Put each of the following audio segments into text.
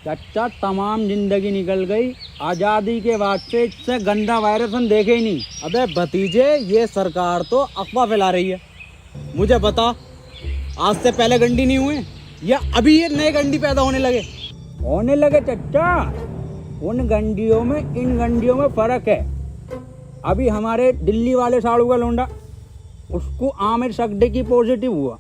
चाचा तमाम जिंदगी निकल गई, आजादी के बाद से इससे गंदा वायरस हम देखे ही नहीं। अबे भतीजे, ये सरकार तो अफवाह फैला रही है। मुझे बता, आज से पहले गंडी नहीं हुए या अभी ये नए गंडी पैदा होने लगे चाचा। उन गंडियों में इन गंडियों में फर्क है। अभी हमारे दिल्ली वाले साड़ू का लोंडा, उसको आमिर सकदे की पॉजिटिव हुआ।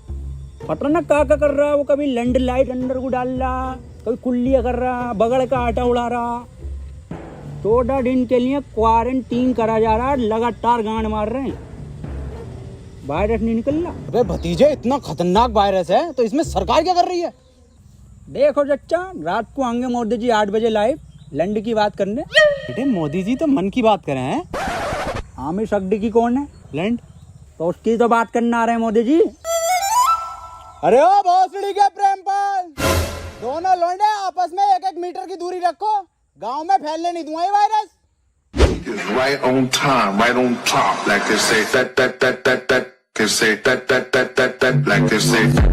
पता ना क्या कर रहा है वो, कभी लैंड लाइट अंदर को डाल रहा, कभी कुल्लियाँ कर रहा, बगड़ का आटा उड़ा रहा। 14 दिन के लिए क्वारंटीन करा जा रहा है, लगातार गांड मार रहे हैं, वायरस नहीं निकल रहा। अबे भतीजे, इतना खतरनाक वायरस है तो इसमें सरकार क्या कर रही है? देखो चच्चा, रात को आएंगे मोदी जी 8 बजे लाइव लैंड की बात करने। बेटे, मोदी जी तो मन की बात करें हैं। आमिर सकदी की कौन है? लैंड तो उसकी तो बात करने आ रहे हैं मोदी जी। अरे ओ भोसड़ी के प्रेमपाल, दोनों लौंडे आपस में 1-1 मीटर की दूरी रखो, गांव में फैलने नहीं दूंगा ये virus. Right on time, right on top, like they say that, they say that, like they say that.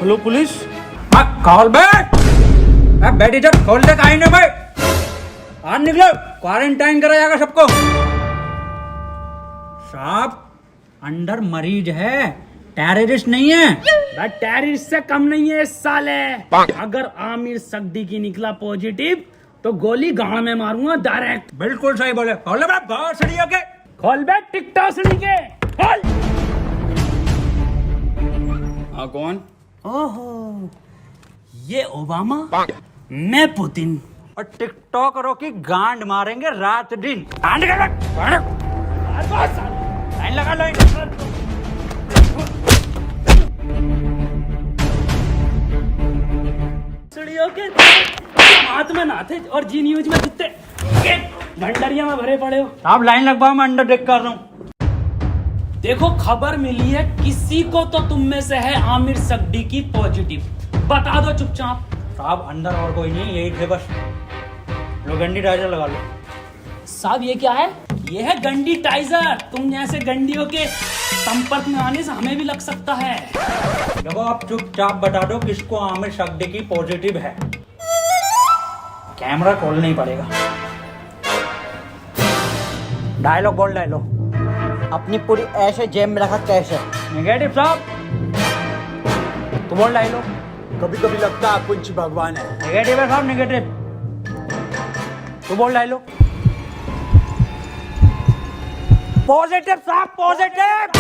Hello police. खोल बैठ इधर, खोल दे काहे भाई, आज निकलो, क्वारंटाइन करा जाएगा सबको। साहब, अंदर मरीज है, टेररिस्ट नहीं है। टेररिस्ट से कम नहीं है इस साले। अगर आमिर सकदी की निकला पॉजिटिव तो गोली गांव में मारूंगा डायरेक्ट। बिल्कुल सही बोले। खोल बे भोसड़ी के, खोल बे टिकटॉक सड़ी के, खोल। हाँ, कौन? ओहो, ये ओबामा, मैं पुतिन। और टिकटॉकरों की गांड मारेंगे रात दिन। लाइन लगा लो। सड़ियों के हाथ में ना थे और जी न्यूज में जितने भंडारिया में भरे पड़े हो। आप लाइन लगवाओ, मैं अंडर टेक कर रहा हूँ। देखो, खबर मिली है किसी को तो तुम में से है आमिर सकदी की पॉजिटिव, बता दो चुपचाप। साहब, अंदर और कोई नहीं, यही थे बस। लो गंडी टाइजर लगा लो। साहब, ये क्या है? ये है गंडी टाइजर। तुम जैसे गंडियों के संपर्क में आने से हमें भी लग सकता है। देखो, आप चुपचाप बता दो किसको आमिर सकदी की पॉजिटिव है। कैमरा खोलना ही पड़ेगा। डायलॉग बोल, डायलॉग। अपनी पूरी ऐसे जेब में रखा कैसे? नेगेटिव साहब, तो बोल डायलॉग। कभी कभी लगता है कुछ भगवान है। नेगेटिव है साहब, नेगेटिव। तो बोल डायलॉग। पॉजिटिव साहब, पॉजिटिव।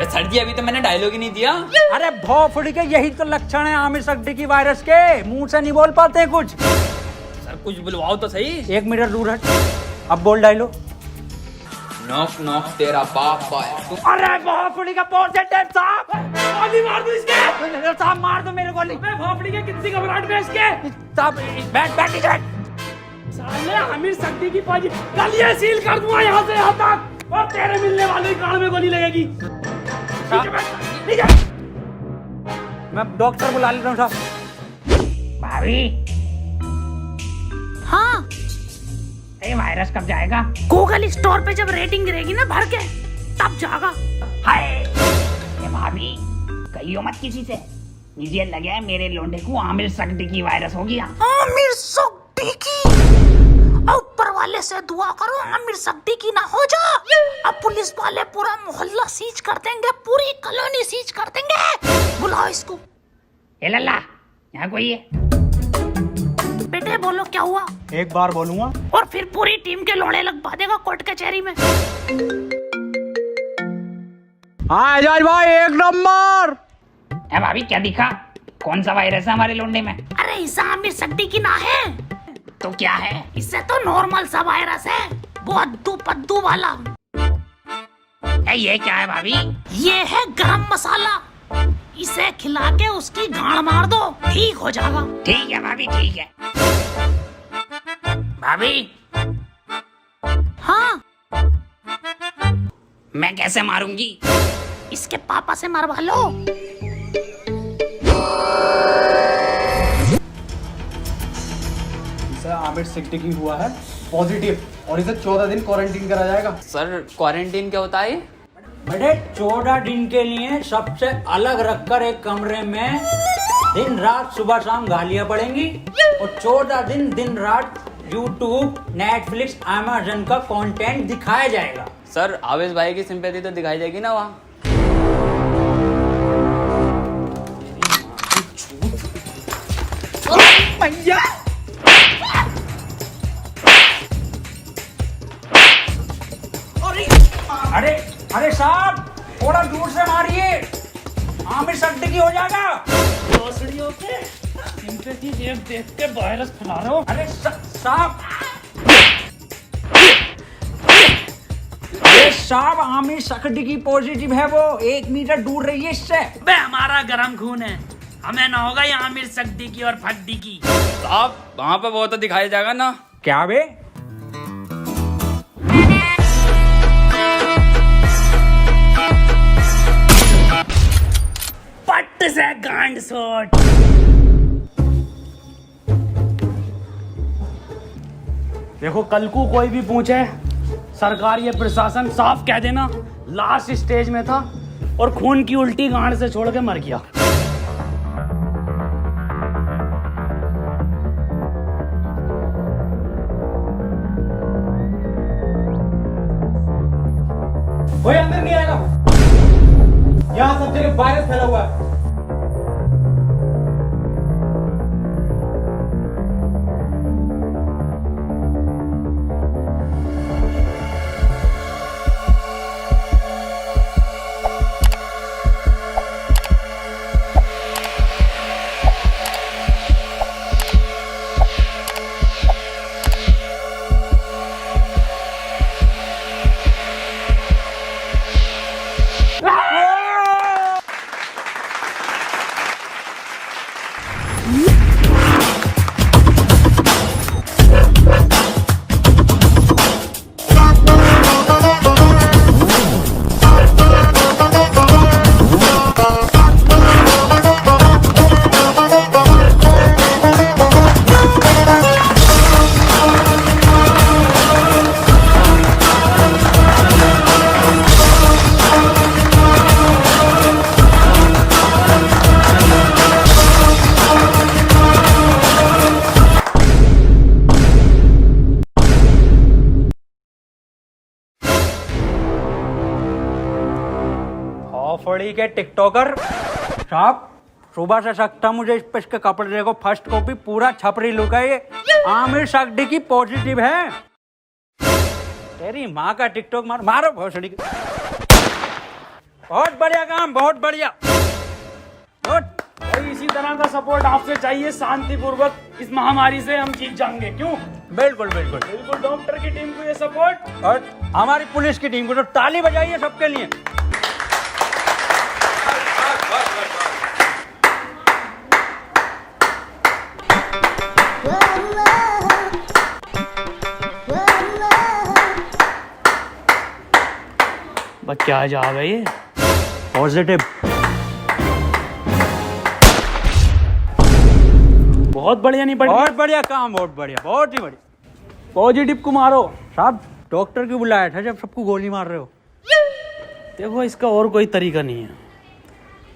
सर जी, अभी तो मैंने डायलॉग ही नहीं दिया। अरे भोफड़ी के, यही तो लक्षण है आमिर सकदी की वायरस के। मुंह से नहीं बोल पाते हैं कुछ। सर, कुछ बुलवाओ तो सही। 1 मीटर दूर हट। अब बोल डायलॉग। नॉक नॉक तेरा बाप है। अरे भोफड़ी का पॉजिटिव साहब। गोली मार दो इसके। साहब, मार दो मेरे गोली। मैं भोपड़ी के कितनी घबराहट में इसके। साहब, बैठ इधर। साले आमिर सकदी की पॉजिटिव, कल ये सील कर दूंगा यहाँ से यहाँ तक, और तेरे मिलने वाले कान में गोली लगेगी। मैं डॉक्टर बुला लेता हूँ साहब। भाभी, हाँ, ये वायरस कब जाएगा? गूगल स्टोर पे जब रेटिंग गिरेगी ना भर के, तब जाएगा। हाय, ये भाभी, कहियो मत किसी से। मुझे लगा है मेरे लोंडे को आमिर सकदी की वायरस हो गया। आमिर सकदी की? ऊपर वाले से दुआ करो आमिर सकदी की ना हो जा। अब पुलिस वाले पूरा मोहल्ला सीज कर देंगे, पूरी कॉलोनी सीज कर देंगे। बुलाओ इसको। ए लल्ला, यहाँ कोई है? बेटे बोलो क्या हुआ? एक बार बोलूंगा और फिर पूरी टीम के लोड़े लगवा देगा कोर्ट कचहरी में। हाँ एजाज भाई, 1 नंबर। ए भाभी, क्या दिखा? कौन सा वायरस है हमारे लोंडे में? अरे इसे आमिर सकदी की ना है तो क्या है? इससे तो नॉर्मल सा वायरस है, वो अद्दू पद्दू वाला। ये क्या है भाभी? ये है गरम मसाला, इसे खिला के उसकी गांड मार दो, ठीक हो जाएगा। ठीक है भाभी, ठीक है। भाभी, हाँ, मैं कैसे मारूंगी? इसके पापा से मरवा लो। आमिर सकदी की हुआ है पॉजिटिव और इसे 14 दिन क्वारंटीन करा जाएगा। सर, क्वारंटीन क्या होता है? बेटे 14 दिन के लिए सबसे अलग रखकर एक कमरे में दिन रात सुबह शाम गालियां पड़ेंगी और 14 दिन दिन रात यूट्यूब, नेटफ्लिक्स, अमेज़न का कंटेंट दिखाया जाएगा। सर आवेश भाई की सिंपैथी तो दिखाई जाएगी ना वहाँ। भैया अरे अरे साहब थोड़ा दूर से मारिए, आमिर सिद्दीकी हो जाएगा। भोसड़ियों के सिंपैथी देख देख के वायरस फैला रहे हो। अरे साहब अरे साहब आमिर सिद्दीकी पॉजिटिव है, वो 1 मीटर दूर रहिए इससे। बे हमारा गरम खून है, हमें ना होगा ये आमिर सिद्दीकी और फद्दीकी। साहब वहाँ पे वो तो दिखाया जाएगा ना। क्या बे? पट्ट से गांड शॉट। देखो कल को कोई भी पूछे, सरकार ये प्रशासन साफ कह देना लास्ट स्टेज में था और खून की उल्टी गांड से छोड़ के मर गया। कोई अंदर नहीं आएगा, यहाँ सब जगह वायरस फैला हुआ है। फड़ी के टिकटॉकर साहब, सुबह से सकता मुझे इस के कपड़े देखो, फर्स्ट कॉपी पूरा छपरी लुक है ये। आमिर सिद्दीकी पॉजिटिव है। तेरी माँ का टिकटॉक मारो भोसड़ी के। बहुत बढ़िया काम, बहुत बढ़िया। भाई इसी तरह का सपोर्ट आपसे चाहिए, शांतिपूर्वक इस महामारी से हम जीत जाएंगे। क्यों? बिल्कुल बिल्कुल बिल्कुल डॉक्टर की टीम को ये सपोर्ट और हमारी पुलिस की टीम को तो ताली बजाइए सबके लिए। बस क्या जा गई ये पॉजिटिव। बहुत बढ़िया नहीं पड़ी। बहुत बढ़िया काम, बहुत बढ़िया, बहुत ही बढ़िया। पॉजिटिव को मारो साहब, डॉक्टर क्यों बुलाया था जब सबको गोली मार रहे हो? देखो इसका और कोई तरीका नहीं है,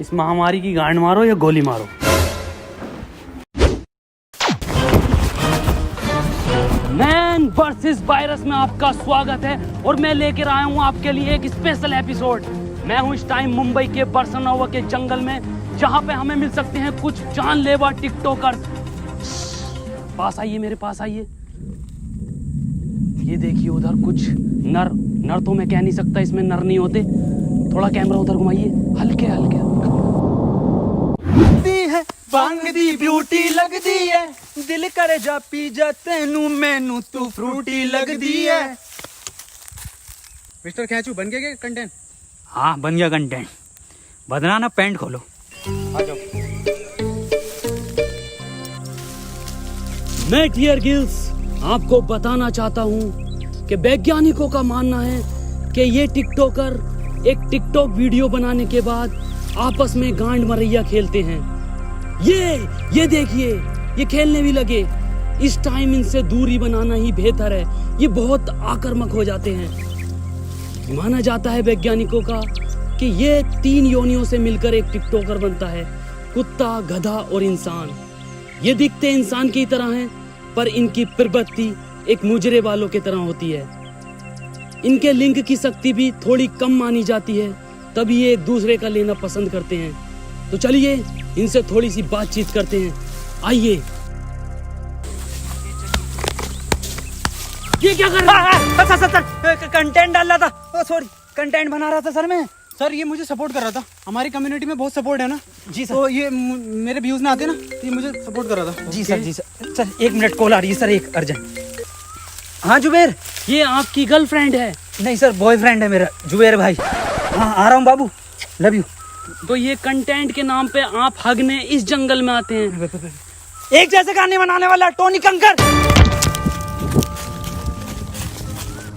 इस महामारी की गांड मारो या गोली मारो। मैन वर्सेस वायरस में आपका स्वागत है और मैं लेकर आया हूं आपके लिए एक स्पेशल एपिसोड। मैं हूं इस टाइम मुंबई के बरसनोवा के जंगल में, जहां पे हमें मिल सकते हैं कुछ जानलेवा टिकटॉकर्स। पास आइए, मेरे पास आइए। ये देखिए उधर कुछ नर तो मैं कह नहीं सकता, इसमें नर नहीं होते। थोड़ा कैमरा उधर घुमाइए, हल्के हल्के। बांग दी ब्यूटी लगदी है, दिल करे जा पी जा तेनू मैनू तू फ्रूटी लगदी है। मिस्टर खैचू बन गया क्या कंटेंट? हाँ बन गया कंटेंट। बदना ना, पैंट खोलो। आ जाओ। मैं क्लियर गिल्स आपको बताना चाहता हूँ कि वैज्ञानिकों का मानना है कि ये टिकटॉकर एक टिकटॉक वीडियो बनाने के बाद आपस में गांड मरैया खेलते हैं। ये देखिए, ये खेलने भी लगे। इस टाइम इनसे दूरी बनाना ही बेहतर है, ये बहुत आक्रामक हो जाते हैं। माना जाता है वैज्ञानिकों का कि ये 3 योनियों से मिलकर एक टिकटॉकर बनता है, कुत्ता, गधा और इंसान। ये दिखते इंसान की तरह हैं, पर इनकी प्रवृत्ति एक मुजरे वालों की तरह होती है। इनके लिंग की शक्ति भी थोड़ी कम मानी जाती है, तभी ये एक दूसरे का लेना पसंद करते हैं। तो चलिए इनसे थोड़ी सी बातचीत करते हैं, आइए। ये क्या कर रहा है? सर कंटेंट डाल रहा था, सॉरी कंटेंट बना रहा था सर मैं। सर ये मुझे सपोर्ट कर रहा था, हमारी कम्युनिटी में बहुत सपोर्ट है ना जी सर। तो ये मेरे व्यूज ना आते ना, तो ये मुझे सपोर्ट कर रहा था। जी सर, जी सर। सर 1 मिनट कॉल आ रही है सर, एक अर्जेंट। हाँ जुबेर। ये आपकी गर्लफ्रेंड है? नहीं सर, बॉयफ्रेंड है मेरा, जुबेर भाई। हाँ आ रहा हूँ बाबू, लव यू। तो ये कंटेंट के नाम पे आप हगने इस जंगल में आते हैं? एक जैसे गाने बनाने वाला टोनी कंकर।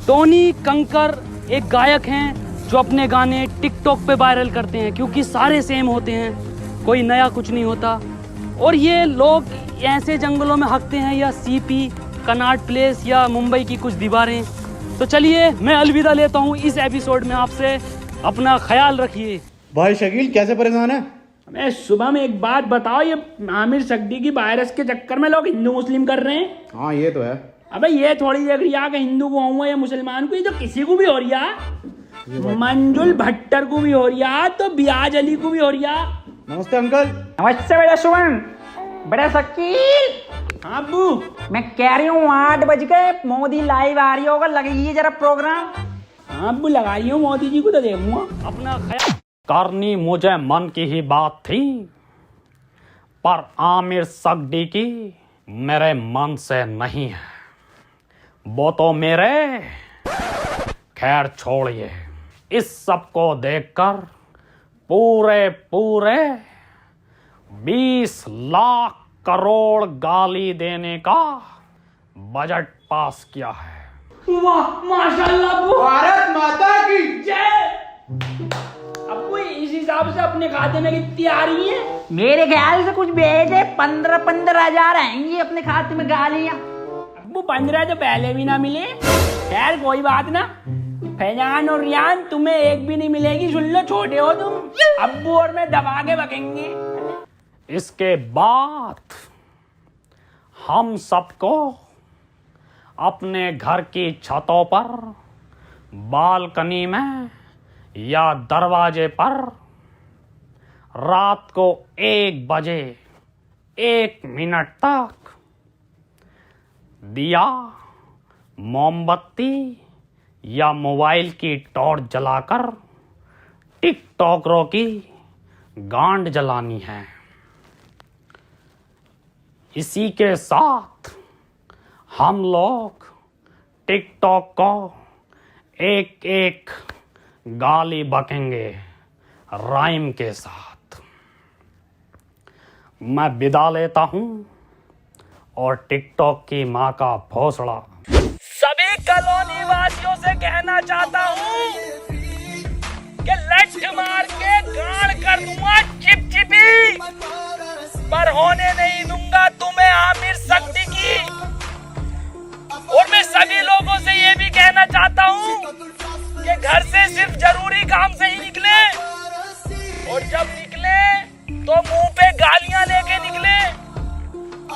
टोनी कंकर एक गायक हैं जो अपने गाने टिकटॉक पे वायरल करते हैं, क्योंकि सारे सेम होते हैं, कोई नया कुछ नहीं होता। और ये लोग ऐसे जंगलों में हकते हैं, या सीपी, कनॉट प्लेस या मुंबई की कुछ दीवारें। तो चलिए मैं अलविदा लेता हूँ इस एपिसोड में आपसे। अपना ख्याल रखिए। भाई शकील कैसे परेशान है? मैं सुबह में एक बात बताओ, ये आमिर सक्दी की वायरस के चक्कर में लोग हिंदू मुस्लिम कर रहे हैं। हाँ ये तो है। अबे ये थोड़ी देख रही है कि हिंदू को हुआ या मुसलमान को, ये तो किसी को भी हो रही है। मंजुल भट्टर को भी हो रही है, तो बियाज अली को भी हो रही है। नमस्ते अंकल। नमस्ते बेटा सुमन। बड़ा शकील। हाँ अब्बू। मैं कह रही हूँ 8 बज गए, मोदी लाइव आ रही होगा, लगेगी जरा प्रोग्राम। हाँ अब्बू लगा रही हूँ, मोदी जी को तो देखूंगा। अपना ख्याल करनी मुझे मन की ही बात थी, पर आमिर सक्दी की मेरे मन से नहीं है। वो तो मेरे, खैर छोड़िए। इस सब को देखकर पूरे 20 लाख करोड़ गाली देने का बजट पास किया है। वाह माशाल्लाह अब्बू। भारत माता की जय। अब्बू इस हिसाब से अपने खाते में कितनी आ रही है? मेरे ख्याल से कुछ भेजे 15 हजार आएंगी अपने खाते में गालियां। अब्बू 15 तो पहले भी ना मिले। खैर कोई बात ना, फैजान और रियान तुम्हें एक भी नहीं मिलेगी, सुन लो, छोटे हो तुम। अब्बू और मैं दबा के बकेंगे। इसके बाद हम सबको अपने घर की छतों पर, बालकनी में या दरवाजे पर रात को 1 बजे 1 मिनट तक दिया, मोमबत्ती या मोबाइल की टॉर्च जलाकर टिकटॉकरों की गांड जलानी है। इसी के साथ हम लोग टिकटॉक को एक गाली बकेंगे राइम के साथ। मैं विदा लेता हूं और टिकटॉक की मां का भोसड़ा सभी कॉलोनी वासियों से कहना चाहता हूं कि लठ मार के गाड़ कर दूंगा चिपचिपी, पर होने नहीं दूंगा तुम्हें आमिर सक्दी की। और मैं सभी लोगों से ये भी कहना चाहता हूँ कि घर से सिर्फ जरूरी काम से ही निकले, और जब निकले तो मुंह पे गालियां लेके निकले,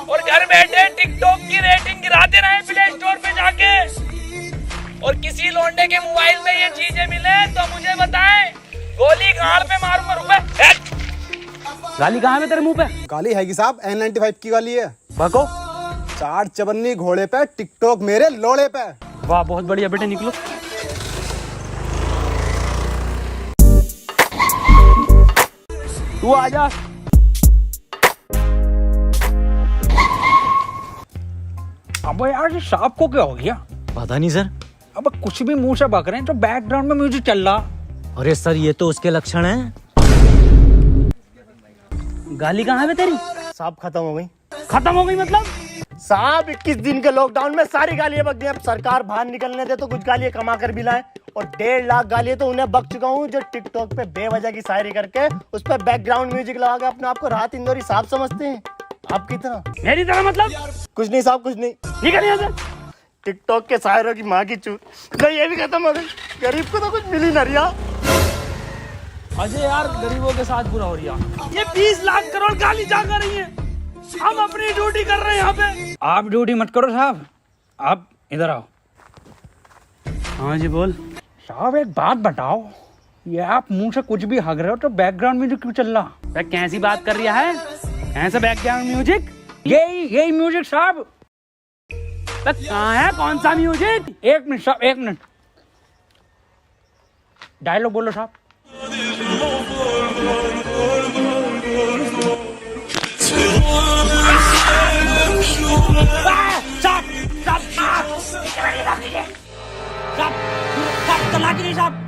और घर बैठे टिकटॉक की रेटिंग गिराते रहे प्ले स्टोर पे जाके। और किसी लौंडे के मोबाइल में ये चीजें मिले तो मुझे बताएं, गोली गाल पे मारूंगा। रुपए गाली कहाँ है तेरे मुंह पे? गाली है कि साहब, N95 की गाली है। बको 4 चबन्नी घोड़े पे, टिकटॉक मेरे लोड़े पे। वाह बहुत बढ़िया बेटे, निकलो। तू आजा। अब यार ये सांप को क्या हो गया? पता नहीं सर। अब कुछ भी मुंह से बक रहे हैं, तो बैकग्राउंड में म्यूजिक चल रहा। अरे सर ये तो उसके लक्षण हैं। गाली कहाँ है तेरी? साहब खत्म हो गई। खत्म हो गई मतलब? साहब 21 दिन के लॉकडाउन में सारी गालियां बक गई। अब सरकार बाहर निकलने दे तो कुछ गालियां कमा कर भी लाए, और 1.5 लाख गालियां तो उन्हें बक चुका हूँ जो टिकटॉक पे बेवजह की शायरी करके उस पर बैकग्राउंड म्यूजिक लगा के अपने आप को राहत इंदौरी साहब समझते हैं। आपकी तरह। मेरी तरह मतलब? कुछ नहीं साहब, कुछ नहीं। निकल यहाँ से। टिकटॉक के शायरों की माँ की चूत। नहीं ये भी खत्म हो गई, गरीब को तो कुछ मिली ना रिया। अजय यार गरीबों के साथ बुरा हो रहा। ये 20 लाख करोड़ गाली जा कर रही है, हम अपनी ड्यूटी कर रहे हैं यहाँ पे। आप ड्यूटी मत करो साहब, आप इधर आओ। हाँ जी बोल। साहब एक बात बताओ, ये आप मुंह से कुछ भी हग रहे हो तो बैकग्राउंड म्यूजिक क्यों चल रहा? कैसी बात कर रहा है? ऐसा बैकग्राउंड म्यूजिक? यही म्यूजिक साहब। कहाँ है, कौन सा म्यूजिक? एक मिनट साहब, एक मिनट। डायलॉग बोलो साहब।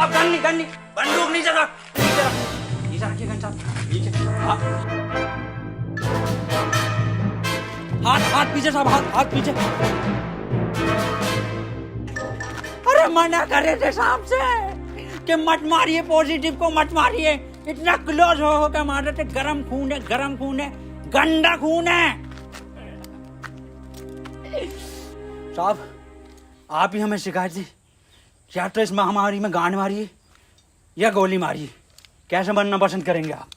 अब गन नहीं बंदूक नहीं जगह नीचे रखिए गन साहब, नीचे। हाथ पीछे साहब, हाथ पीछे। अरे मना करे थे साहब से कि मत मारिए, पॉजिटिव को मत मारिए। इतना क्लोज हो के मार रहे थे। गरम खून है, गंदा खून है। साहब आप ही हमें शिकायत दी, या तो इस महामारी में गांड मारिए या गोली मारिए, कैसे बनना पसंद करेंगे आप?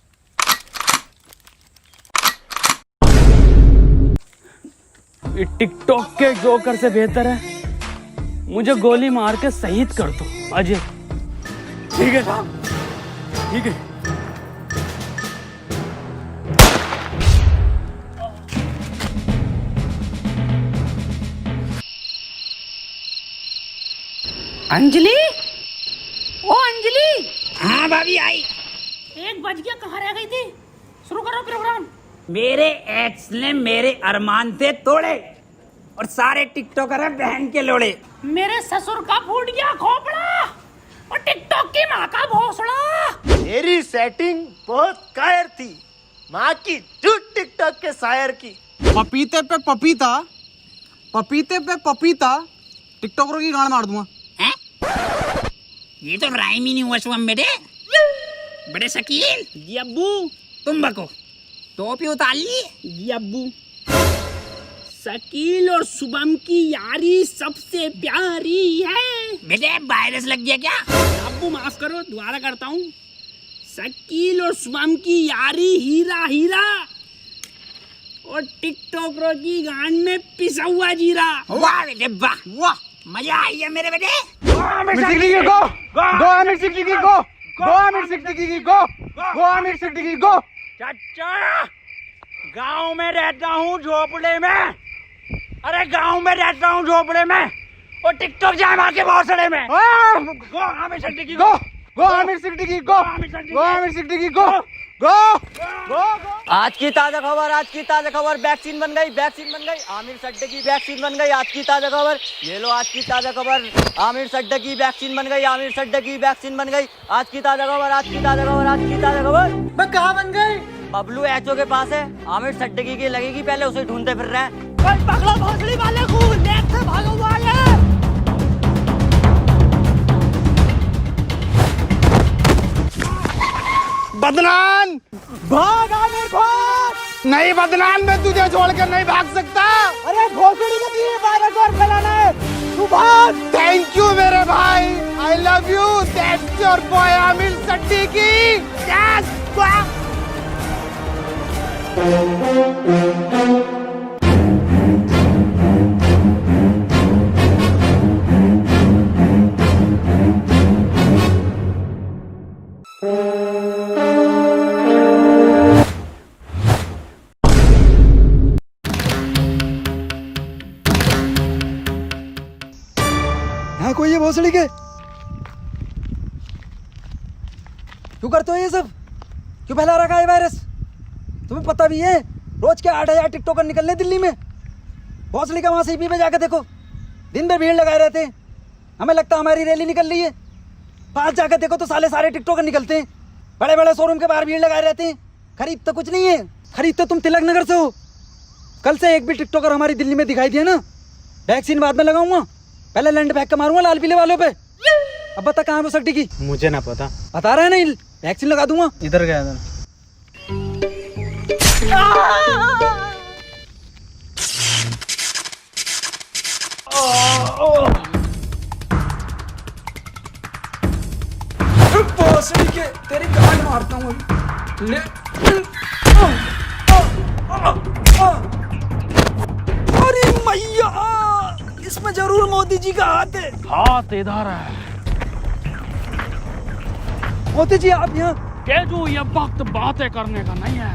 ये टिकटॉक के जोकर से बेहतर है मुझे गोली मार के शहीद कर दो अजय। ठीक है साहब, ठीक है। अंजलि, ओ अंजलि। हाँ भाभी आई। 1 बज गया, कहाँ रह गई थी? शुरू करो प्रोग्राम। मेरे एक्स ने मेरे अरमान थे तोड़े और सारे टिकटॉकर हैं बहन के लोड़े। मेरे ससुर का फूट गया खोपड़ा और टिकटॉक की माँ का भोसड़ा। मेरी सेटिंग बहुत कायर थी, माँ की झूठ टिकटॉक के शायर की। पपीते पे पपीता, पपीते पे पपीता, टिकटॉकरों की गांड मार दूंगा। ये तो राइम ही नहीं हुआ शुभम बेटे। बड़े शकील जी अब्बू, तुम बको। टोपी उतार ली जी अब्बू। शकील और शुभम की यारी सबसे प्यारी है। बेटे वायरस लग गया क्या? अब्बू माफ करो, दोबारा करता हूँ। शकील और शुभम की यारी हीरा हीरा और टिकटॉकरों की गांड में पिसा हुआ जीरा। वाह बेटे वाह, वाह मजा आई है मेरे बेटे। चाचा गांव में रहता हूँ झोपड़े में, अरे गांव में रहता हूँ झोपड़े में और टिकटॉक जाए मार के भौसड़े में। गो आमिर सिद्दीकी गो, गो आमिर सिद्दीकी गो, गो आमिर सिद्दीकी गो, गो गो। आज की ताजा खबर, वैक्सीन बन गई, आमिर सड्डे की वैक्सीन बन गई। आज की ताजा खबर, ये लो आज की ताजा खबर, आमिर सड्डे की वैक्सीन बन गई, आज की ताजा खबर। मैं कहाँ बन गई? बबलू एचओ के पास है, आमिर सड्डे की लगेगी, पहले उसे ढूंढते फिर रहे हैं। पकड़ो भोसड़ी वाले को, नेक से भागा हुआ है। बदनाम भाग, आमिर भाग। नहीं बदनाम, मैं तुझे छोड़कर नहीं भाग सकता। अरे भोसड़ी का तुझे वायरस और फैलाना है, तू भाग। थैंक यू मेरे भाई, I love you. That's your boy Aamir Siddiqui. Yes यहाँ कोई है भोसड़ी के? क्यों करते हो ये सब? क्यों फैला रखा है वायरस? तुम्हें पता भी है रोज के 8,000 टिकटॉकर निकलने दिल्ली में। भोसड़ी का वहां सीपी पे जाकर देखो, दिन भर भीड़ लगाए रहते हैं। हमें लगता है हमारी रैली निकल रही है। पास जाकर देखो तो सारे टिकटॉकर निकलते हैं। बड़े बड़े शोरूम के बाहर भीड़ लगाए रहते हैं। खरीद तो कुछ नहीं है, खरीद तो तुम तिलक नगर से हो। कल से एक भी टिकटॉकर हमारी दिल्ली में दिखाई दिया ना, वैक्सीन बाद में लगाऊंगा, पहले लंड फेंक के मारूंगा लाल पीले वालों पे। अब बता कहाँ है वो सट्टी की? मुझे ना पता, बता रहा है नहीं, वैक्सीन लगा दूंगा। इधर गया था। भोसड़ी के तेरी गांड मारता हूँ ले। अरे मैया, इसमें जरूर मोदी जी का हाथ है। हाथ इधर है। मोदी जी आप यहाँ। केजू, ये वक्त बातें करने का नहीं है।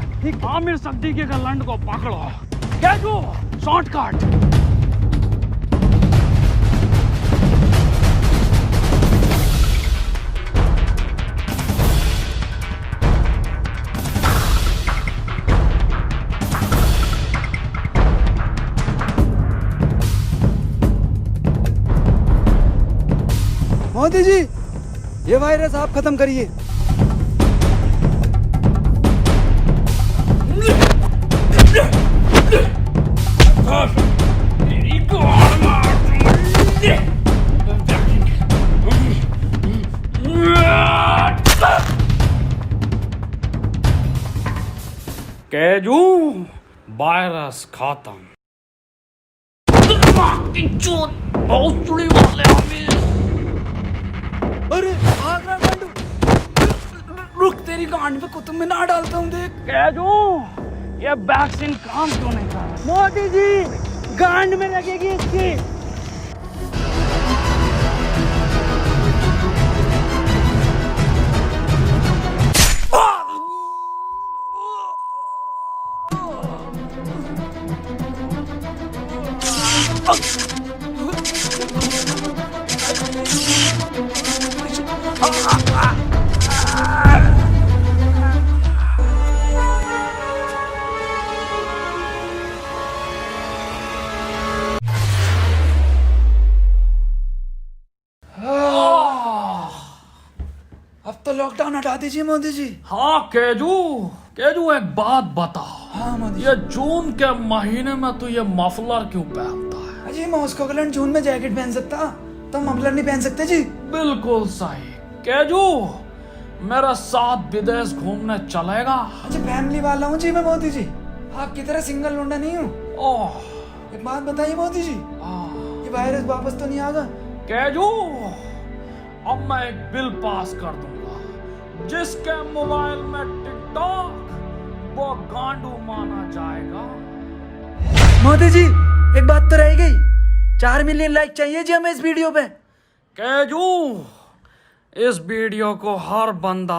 आमिर सिद्दीकी के लंड को पकड़ो। केजू, शॉर्टकट। मोदी जी, ये वायरस आप खत्म करिए। केजू, वायरस खत्म। अरे भाग रहा गांडू। रुक, तेरी गांड पे कुतुब मीनार डालता हूँ देख। केजू, ये वैक्सीन काम क्यों नहीं कर रहा? मोदी जी, गांड में लगेगी इसकी। अब तो लॉकडाउन हटा दीजिए मोदी जी। हाँ केजू, केजू एक बात बता। हाँ मोदी ये जून के महीने में तू ये मफलर क्यों पहनता है? जी, मॉस्को का जून में जैकेट पहन सकता, तो मफलर नहीं पहन सकते जी। बिल्कुल सही। केजू, मेरे साथ विदेश घूमने चलेगा? अच्छा, फैमिली वाला हूँ जी मैं मोदी जी, आपकी तरह सिंगल लौंडा नहीं हूँ। ओह, एक बात बताइए मोदी जी, ये वायरस वापस तो नहीं आएगा? केजू, अब मैं एक बिल पास कर दूंगा, जिसके मोबाइल में टिकटॉक वो गांडू माना जाएगा। मोदी जी, एक बात तो रह गई, 4 मिलियन लाइक चाहिए जी हमें इस वीडियो पे। केजू, इस वीडियो को हर बंदा